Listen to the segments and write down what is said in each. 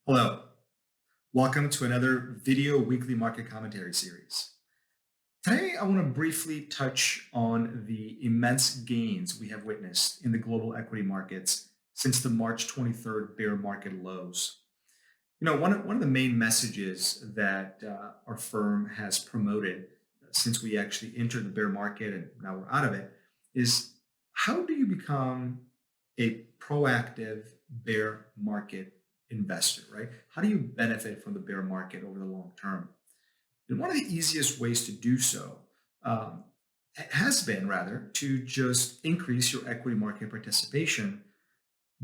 Hello, welcome to another video weekly market commentary series. Today, I want to briefly touch on the immense gains we have witnessed in the global equity markets since the March 23rd bear market lows. One of the main messages that our firm has promoted since we actually entered the bear market and now we're out of it is how do you become a proactive bear market investor, right? How do you benefit from the bear market over the long term? And one of the easiest ways to do so um, has been rather to just increase your equity market participation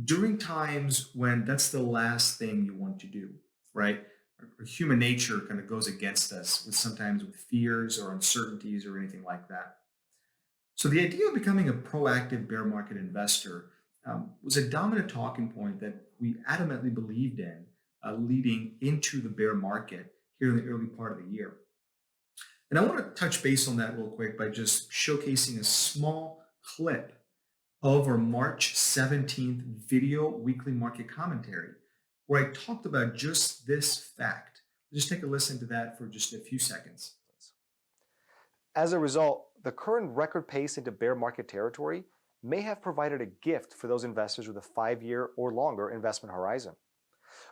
during times when that's the last thing you want to do, right? Our human nature kind of goes against us with sometimes with fears or uncertainties or anything like that. So the idea of becoming a proactive bear market investor was a dominant talking point that we adamantly believed in leading into the bear market here in the early part of the year. And I want to touch base on that real quick by just showcasing a small clip of our March 17th video weekly market commentary, where I talked about just this fact. Just take a listen to that for just a few seconds. As a result, the current record pace into bear market territory may have provided a gift for those investors with a 5-year or longer investment horizon.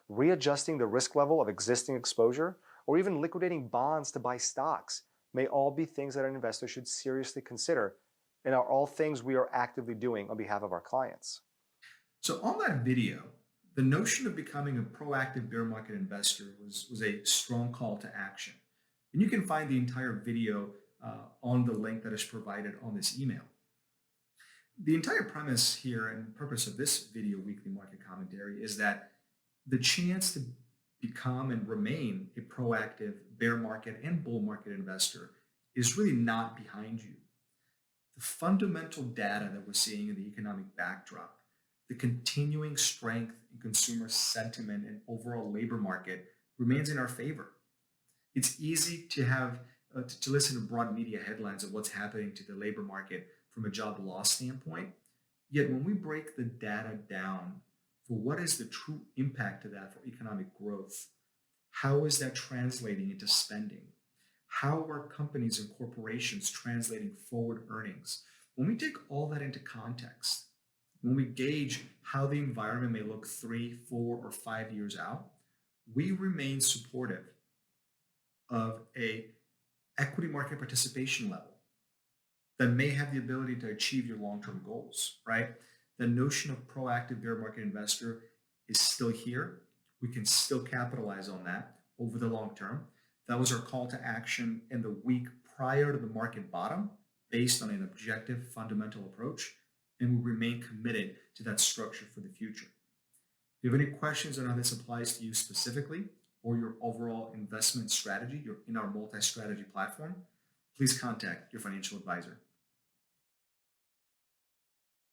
Readjusting the risk level of existing exposure or even liquidating bonds to buy stocks may all be things that an investor should seriously consider and are all things we are actively doing on behalf of our clients. So on that video, the notion of becoming a proactive bear market investor was a strong call to action. And you can find the entire video on the link that is provided on this email. The entire premise here and purpose of this video weekly market commentary is that the chance to become and remain a proactive bear market and bull market investor is really not behind you. The fundamental data that we're seeing in the economic backdrop, the continuing strength in consumer sentiment and overall labor market remains in our favor. It's easy to have to listen to broad media headlines of what's happening to the labor market from a job loss standpoint. Yet when we break the data down for what is the true impact of that for economic growth, how is that translating into spending? How are companies and corporations translating forward earnings? When we take all that into context, when we gauge how the environment may look 3, 4, or 5 years out, we remain supportive of a equity market participation level that may have the ability to achieve your long-term goals, right? The notion of proactive bear market investor is still here. We can still capitalize on that over the long term. That was our call to action in the week prior to the market bottom based on an objective fundamental approach, and we remain committed to that structure for the future. If you have any questions on how this applies to you specifically or your overall investment strategy, you're in our multi-strategy platform, please contact your financial advisor.